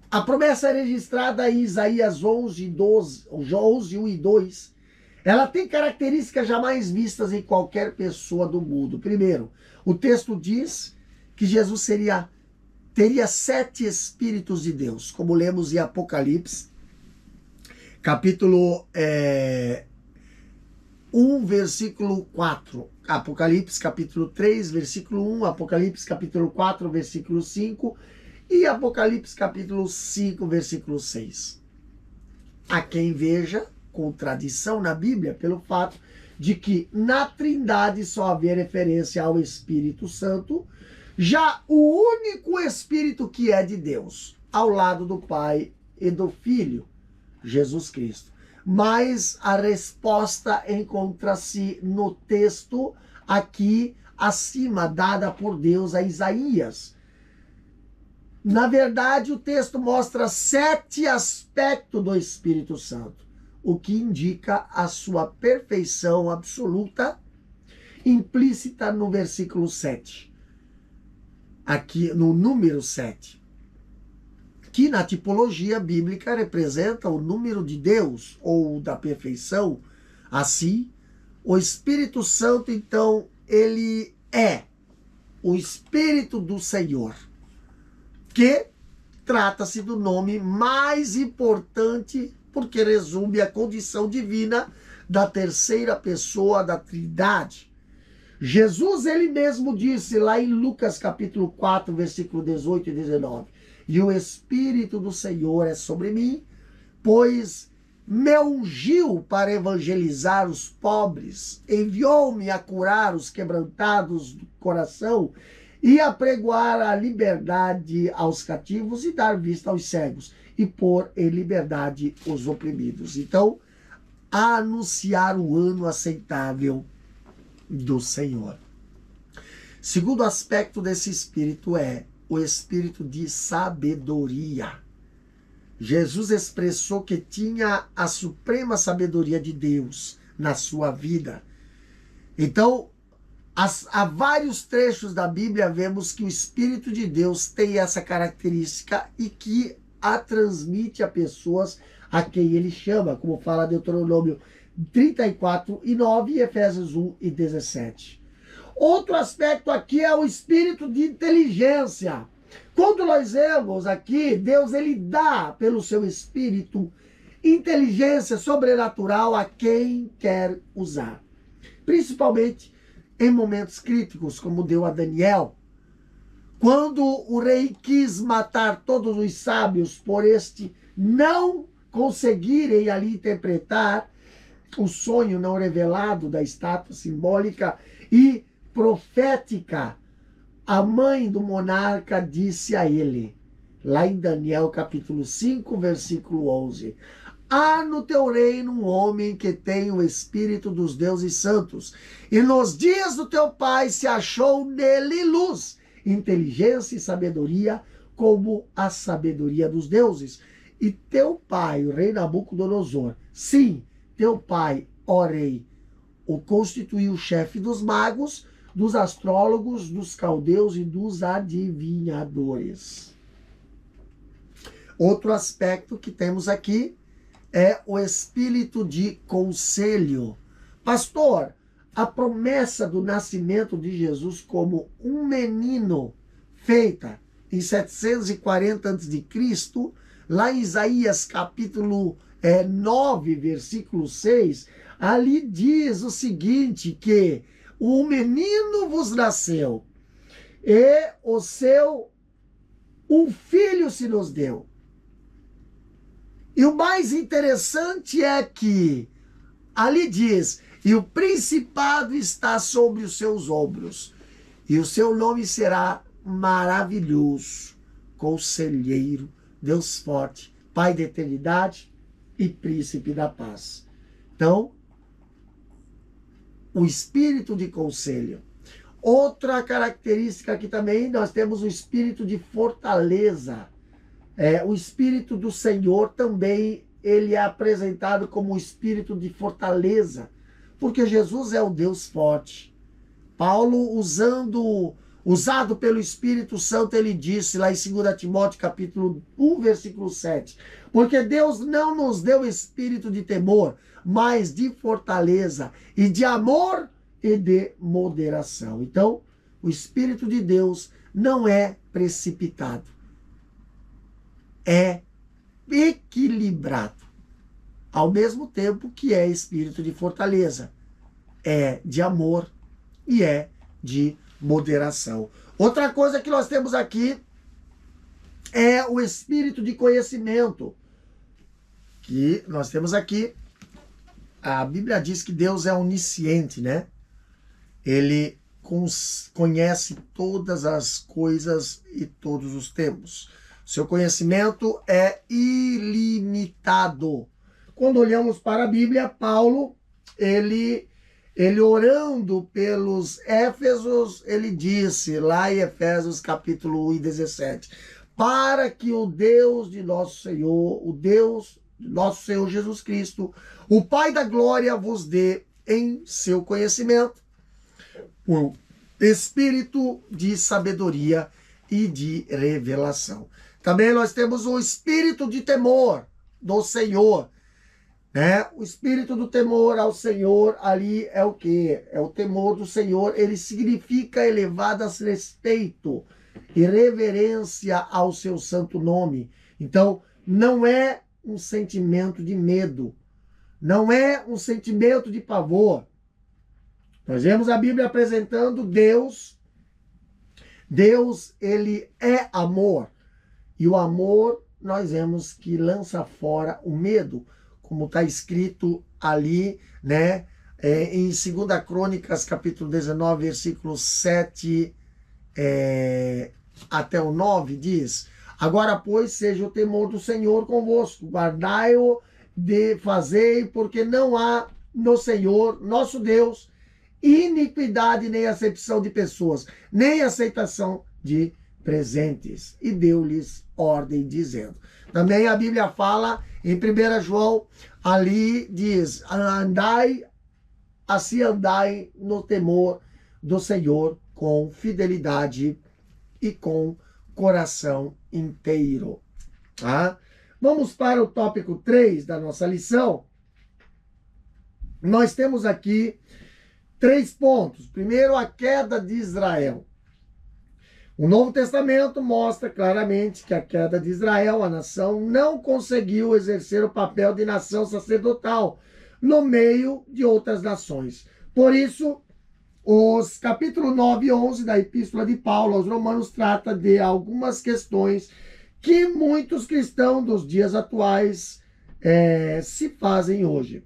A promessa é registrada em Isaías 11, 1 e 2. Ela tem características jamais vistas em qualquer pessoa do mundo. Primeiro, o texto diz que Jesus teria 7 Espíritos de Deus, como lemos em Apocalipse, capítulo 1, versículo 4. Apocalipse, capítulo 3, versículo 1. Apocalipse, capítulo 4, versículo 5. E Apocalipse, capítulo 5, versículo 6. Há quem veja contradição na Bíblia pelo fato de que na Trindade só havia referência ao Espírito Santo, já o único Espírito que é de Deus, ao lado do Pai e do Filho, Jesus Cristo. Mas a resposta encontra-se no texto aqui acima, dada por Deus a Isaías. Na verdade, o texto mostra 7 aspectos do Espírito Santo, o que indica a sua perfeição absoluta, implícita no versículo 7. Aqui no número 7. Que na tipologia bíblica representa o número de Deus, ou da perfeição. Assim, o Espírito Santo, então, ele é o Espírito do Senhor, que trata-se do nome mais importante, porque resume a condição divina da terceira pessoa da Trindade. Jesus, ele mesmo disse lá em Lucas capítulo 4, versículo 18 e 19, e o Espírito do Senhor é sobre mim, pois me ungiu para evangelizar os pobres, enviou-me a curar os quebrantados do coração e a pregoar a liberdade aos cativos e dar vista aos cegos e pôr em liberdade os oprimidos. Então, a anunciar o ano aceitável do Senhor. Segundo aspecto desse Espírito é o Espírito de sabedoria. Jesus expressou que tinha a suprema sabedoria de Deus na sua vida. Então, há vários trechos da Bíblia vemos que o Espírito de Deus tem essa característica e que a transmite a pessoas a quem ele chama, como fala Deuteronômio 34 e 9 e Efésios 1 e 17. Outro aspecto aqui é o espírito de inteligência. Quando nós vemos aqui, Deus ele dá pelo seu espírito inteligência sobrenatural a quem quer usar. Principalmente em momentos críticos, como deu a Daniel, Quando o rei quis matar todos os sábios por este não conseguirem ali interpretar o sonho não revelado da estátua simbólica e profética, a mãe do monarca disse a ele, lá em Daniel capítulo 5, versículo 11, há no teu reino um homem que tem o espírito dos deuses santos, e nos dias do teu pai se achou nele luz, inteligência e sabedoria, como a sabedoria dos deuses. E teu pai, o rei Nabucodonosor, sim, teu pai, ó rei, o constituiu chefe dos magos, dos astrólogos, dos caldeus e dos adivinhadores. Outro aspecto que temos aqui é o espírito de conselho. Pastor, a promessa do nascimento de Jesus como um menino, feita em 740 a.C., lá em Isaías capítulo 9, versículo 6, ali diz o seguinte, que um menino vos nasceu, e um filho se nos deu. E o mais interessante é que ali diz, e o principado está sobre os seus ombros, e o seu nome será maravilhoso, conselheiro, Deus forte, Pai da eternidade e príncipe da paz. Então, o espírito de conselho. Outra característica aqui também, nós temos o espírito de fortaleza. O espírito do Senhor também, ele é apresentado como o espírito de fortaleza, porque Jesus é o Deus forte. Paulo, usado pelo Espírito Santo, ele disse lá em 2 Timóteo capítulo 1, versículo 7, porque Deus não nos deu espírito de temor, mas de fortaleza e de amor e de moderação. Então, o Espírito de Deus não é precipitado, é equilibrado, ao mesmo tempo que é espírito de fortaleza, é de amor e é de moderação. Outra coisa que nós temos aqui é o espírito de conhecimento, que nós temos aqui, a Bíblia diz que Deus é onisciente, né? Ele conhece todas as coisas e todos os tempos. Seu conhecimento é ilimitado. Quando olhamos para a Bíblia, Paulo, ele orando pelos Éfesos, ele disse, lá em Efésios capítulo 1 e 17, para que o Deus de nosso Senhor, o Deus de nosso Senhor Jesus Cristo, o Pai da glória, vos dê em seu conhecimento o espírito de sabedoria e de revelação. Também nós temos o espírito de temor do Senhor, né? O espírito do temor ao Senhor ali é o quê? É o temor do Senhor, ele significa elevadas respeito e reverência ao seu santo nome. Então, não é um sentimento de medo, não é um sentimento de pavor. Nós vemos a Bíblia apresentando Deus, ele é amor. E o amor, nós vemos que lança fora o medo, como está escrito ali, né? Em 2 Crônicas, capítulo 19, versículos 7 até o 9, diz, agora, pois, seja o temor do Senhor convosco, guardai-o de fazei, porque não há no Senhor, nosso Deus, iniquidade, nem acepção de pessoas, nem aceitação de presentes. E deu-lhes ordem, dizendo. Também a Bíblia fala, em 1 João, ali diz, assim andai no temor do Senhor, com fidelidade e com coração inteiro. Tá? Vamos para o tópico 3 da nossa lição. Nós temos aqui 3 pontos. Primeiro, a queda de Israel. O Novo Testamento mostra claramente que a queda de Israel, a nação, não conseguiu exercer o papel de nação sacerdotal no meio de outras nações. Por isso, Os capítulo 9 e 11 da Epístola de Paulo aos Romanos trata de algumas questões que muitos cristãos dos dias atuais se fazem hoje.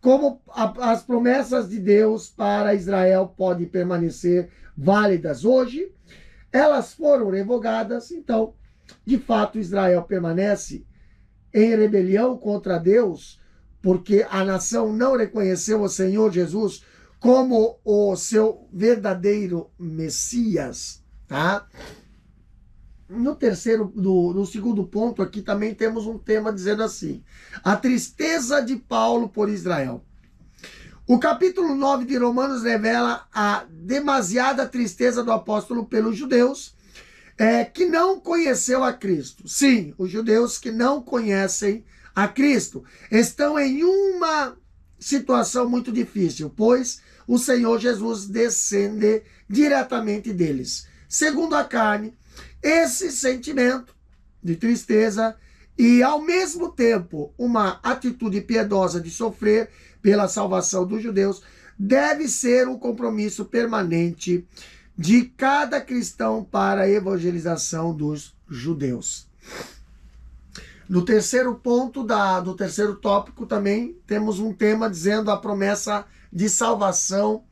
Como as promessas de Deus para Israel podem permanecer válidas hoje, elas foram revogadas, então, de fato, Israel permanece em rebelião contra Deus, porque a nação não reconheceu o Senhor Jesus como o seu verdadeiro Messias, tá? No segundo ponto aqui também temos um tema dizendo assim: a tristeza de Paulo por Israel. O capítulo 9 de Romanos revela a demasiada tristeza do apóstolo pelos judeus que não conheceu a Cristo. Sim, os judeus que não conhecem a Cristo estão em uma situação muito difícil, pois o Senhor Jesus descende diretamente deles. Segundo a carne, esse sentimento de tristeza e, ao mesmo tempo, uma atitude piedosa de sofrer pela salvação dos judeus deve ser um compromisso permanente de cada cristão para a evangelização dos judeus. No terceiro ponto do terceiro tópico também temos um tema dizendo a promessa de salvação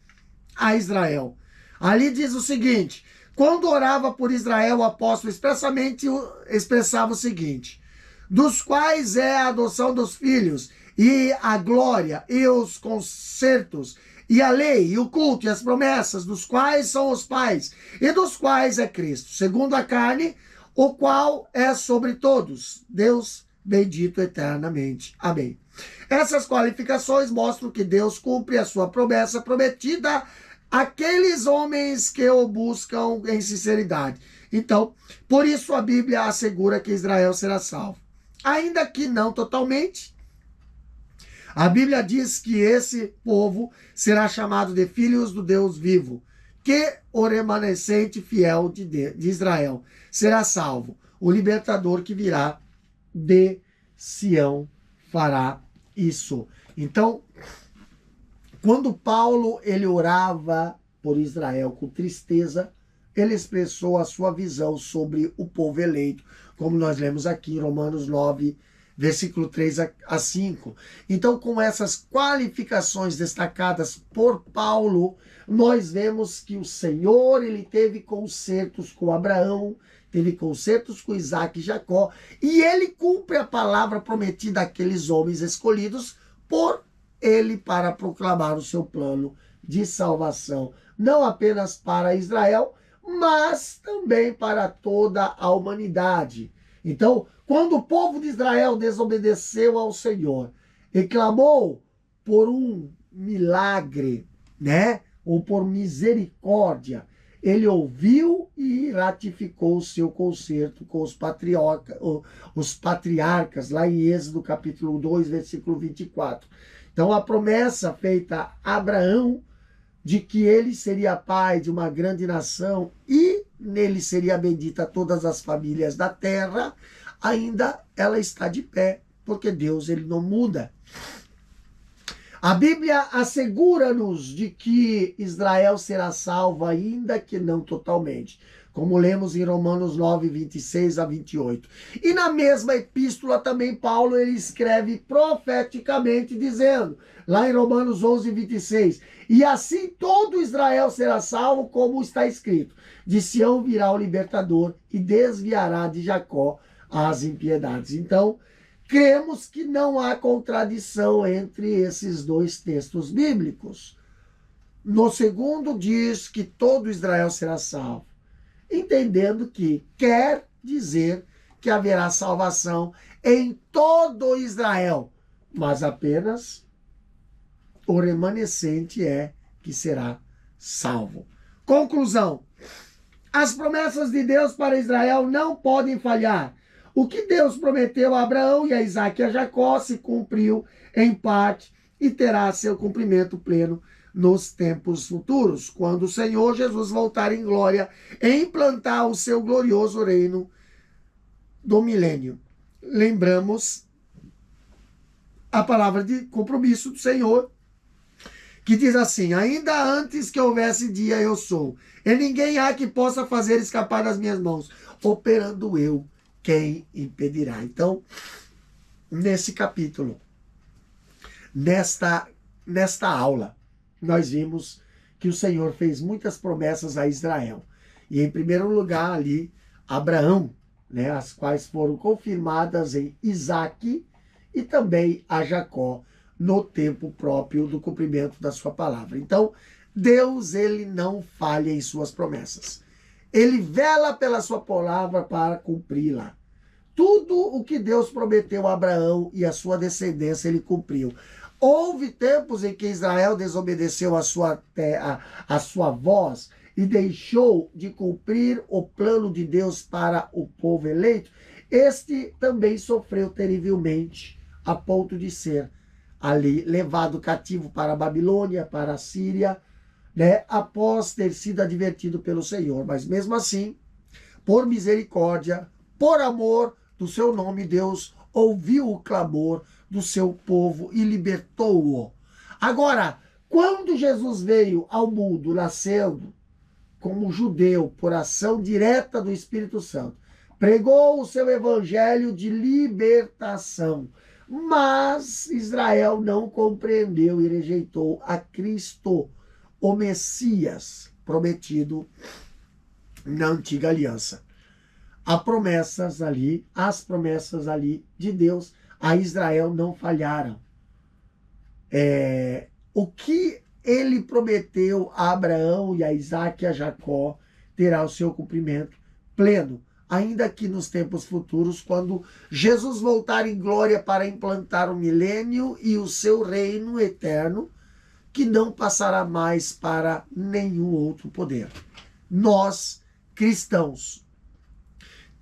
a Israel. Ali diz o seguinte: quando orava por Israel, o apóstolo expressamente expressava o seguinte: dos quais é a adoção dos filhos, e a glória, e os concertos, e a lei, e o culto, e as promessas, dos quais são os pais, e dos quais é Cristo, segundo a carne, o qual é sobre todos, Deus bendito eternamente. Amém. Essas qualificações mostram que Deus cumpre a sua promessa prometida àqueles homens que o buscam em sinceridade. Então, por isso a Bíblia assegura que Israel será salvo. Ainda que não totalmente, a Bíblia diz que esse povo será chamado de filhos do Deus vivo, que o remanescente fiel de Israel será salvo. O libertador que virá de Sião fará isso. Então, quando Paulo ele orava por Israel com tristeza, ele expressou a sua visão sobre o povo eleito, como nós lemos aqui em Romanos 9, versículo 3 a 5. Então, com essas qualificações destacadas por Paulo, nós vemos que o Senhor ele teve concertos com Abraão, teve concertos com Isaac e Jacó, e ele cumpre a palavra prometida àqueles homens escolhidos por ele para proclamar o seu plano de salvação, não apenas para Israel, mas também para toda a humanidade. Então, quando o povo de Israel desobedeceu ao Senhor e clamou por um milagre, né, ou por misericórdia, ele ouviu e ratificou o seu concerto com os patriarcas, lá em Êxodo capítulo 2, versículo 24. Então, a promessa feita a Abraão de que ele seria pai de uma grande nação e nele seria bendita todas as famílias da terra, ainda ela está de pé, porque Deus ele não muda. A Bíblia assegura-nos de que Israel será salvo, ainda que não totalmente, como lemos em Romanos 9, 26 a 28. E na mesma epístola também Paulo ele escreve profeticamente dizendo, lá em Romanos 11, 26, e assim todo Israel será salvo, como está escrito, de Sião virá o libertador e desviará de Jacó as impiedades. Então, cremos que não há contradição entre esses dois textos bíblicos. No segundo diz que todo Israel será salvo, entendendo que quer dizer que haverá salvação em todo Israel, mas apenas o remanescente que será salvo. Conclusão: as promessas de Deus para Israel não podem falhar. O que Deus prometeu a Abraão e a Isaac e a Jacó se cumpriu em parte e terá seu cumprimento pleno nos tempos futuros, quando o Senhor Jesus voltar em glória e implantar o seu glorioso reino do milênio. Lembramos a palavra de compromisso do Senhor, que diz assim: ainda antes que houvesse dia eu sou, e ninguém há que possa fazer escapar das minhas mãos. Operando eu, quem impedirá? Então, nesse capítulo, nesta aula, nós vimos que o Senhor fez muitas promessas a Israel. E em primeiro lugar ali, Abraão, né, as quais foram confirmadas em Isaque e também a Jacó, no tempo próprio do cumprimento da sua palavra. Então, Deus, ele não falha em suas promessas. Ele vela pela sua palavra para cumpri-la. Tudo o que Deus prometeu a Abraão e a sua descendência, ele cumpriu. Houve tempos em que Israel desobedeceu a sua voz e deixou de cumprir o plano de Deus para o povo eleito. Este também sofreu terrivelmente, a ponto de ser ali levado cativo para a Babilônia, para a Síria, né, após ter sido advertido pelo Senhor. Mas mesmo assim, por misericórdia, por amor do seu nome, Deus ouviu o clamor do seu povo e libertou-o. Agora, quando Jesus veio ao mundo, nascendo como judeu, por ação direta do Espírito Santo, pregou o seu evangelho de libertação, mas Israel não compreendeu e rejeitou a Cristo, o Messias prometido na antiga aliança. As promessas ali de Deus a Israel não falharam. O que ele prometeu a Abraão e a Isaque e a Jacó terá o seu cumprimento pleno, ainda que nos tempos futuros, quando Jesus voltar em glória para implantar o milênio e o seu reino eterno, que não passará mais para nenhum outro poder. Nós, cristãos,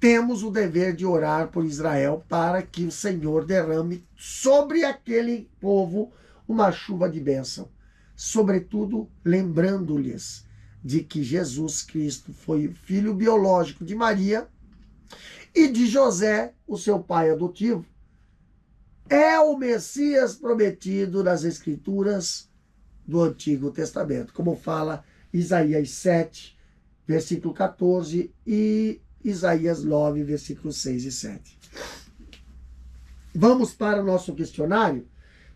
temos o dever de orar por Israel para que o Senhor derrame sobre aquele povo uma chuva de bênção. Sobretudo, lembrando-lhes de que Jesus Cristo foi o filho biológico de Maria e de José, o seu pai adotivo. É o Messias prometido nas Escrituras do Antigo Testamento, como fala Isaías 7, versículo 14 e Isaías 9, versículos 6 e 7. Vamos para o nosso questionário.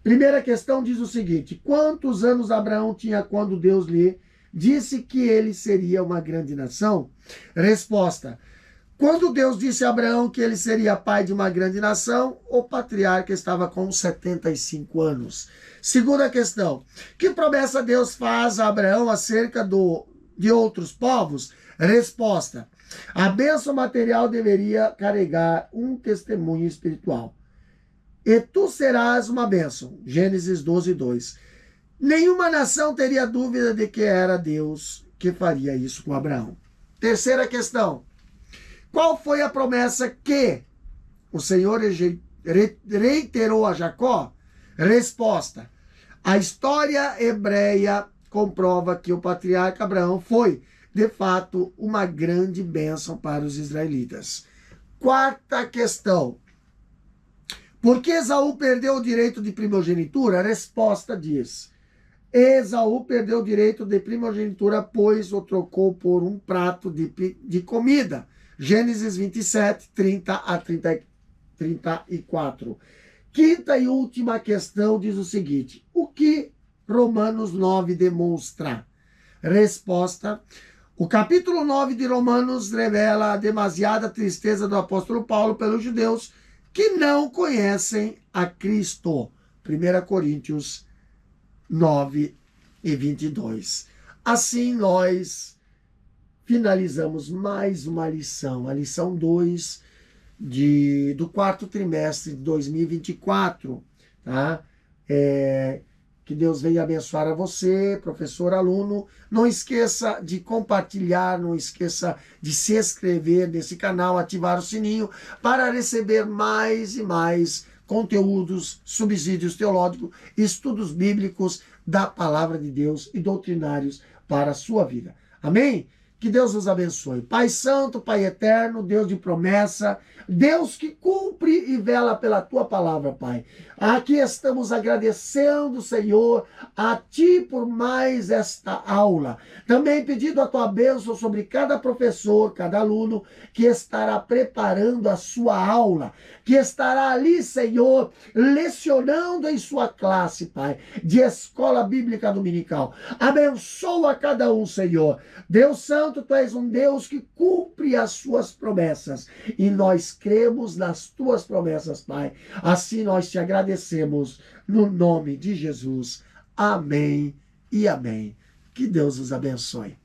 Primeira questão diz o seguinte: quantos anos Abraão tinha quando Deus lhe disse que ele seria uma grande nação? Resposta: quando Deus disse a Abraão que ele seria pai de uma grande nação, o patriarca estava com 75 anos. Segunda questão: que promessa Deus faz a Abraão acerca de outros povos? Resposta: a bênção material deveria carregar um testemunho espiritual. E tu serás uma bênção. Gênesis 12, 2. Nenhuma nação teria dúvida de que era Deus que faria isso com Abraão. Terceira questão: qual foi a promessa que o Senhor reiterou a Jacó? Resposta: a história hebreia comprova que o patriarca Abraão foi, de fato, uma grande bênção para os israelitas. Quarta questão: por que Esaú perdeu o direito de primogenitura? A resposta diz: Esaú perdeu o direito de primogenitura, pois o trocou por um prato de comida. Gênesis 27, 30 a 34. Quinta e última questão diz o seguinte: o que Romanos 9 demonstra? Resposta: o capítulo 9 de Romanos revela a demasiada tristeza do apóstolo Paulo pelos judeus que não conhecem a Cristo. 1 Coríntios 9 e 22. Assim nós finalizamos mais uma lição, a lição 2 do quarto trimestre de 2024, tá? Que Deus venha abençoar a você, professor, aluno. Não esqueça de compartilhar, não esqueça de se inscrever nesse canal, ativar o sininho para receber mais e mais conteúdos, subsídios teológicos, estudos bíblicos da palavra de Deus e doutrinários para a sua vida. Amém? Que Que Deus os abençoe. Pai Santo, Pai Eterno, Deus de promessa, Deus que cumpre e vela pela Tua palavra, Pai. Aqui estamos agradecendo, Senhor, a Ti por mais esta aula. Também pedindo a Tua bênção sobre cada professor, cada aluno que estará preparando a sua aula, que estará ali, Senhor, lecionando em sua classe, Pai, de escola bíblica dominical. Abençoa cada um, Senhor. Deus Santo, Tu és um Deus que cumpre as suas promessas e nós cremos nas Tuas promessas, Pai. Assim nós Te agradecemos no nome de Jesus. Amém e amém. Que Deus os abençoe.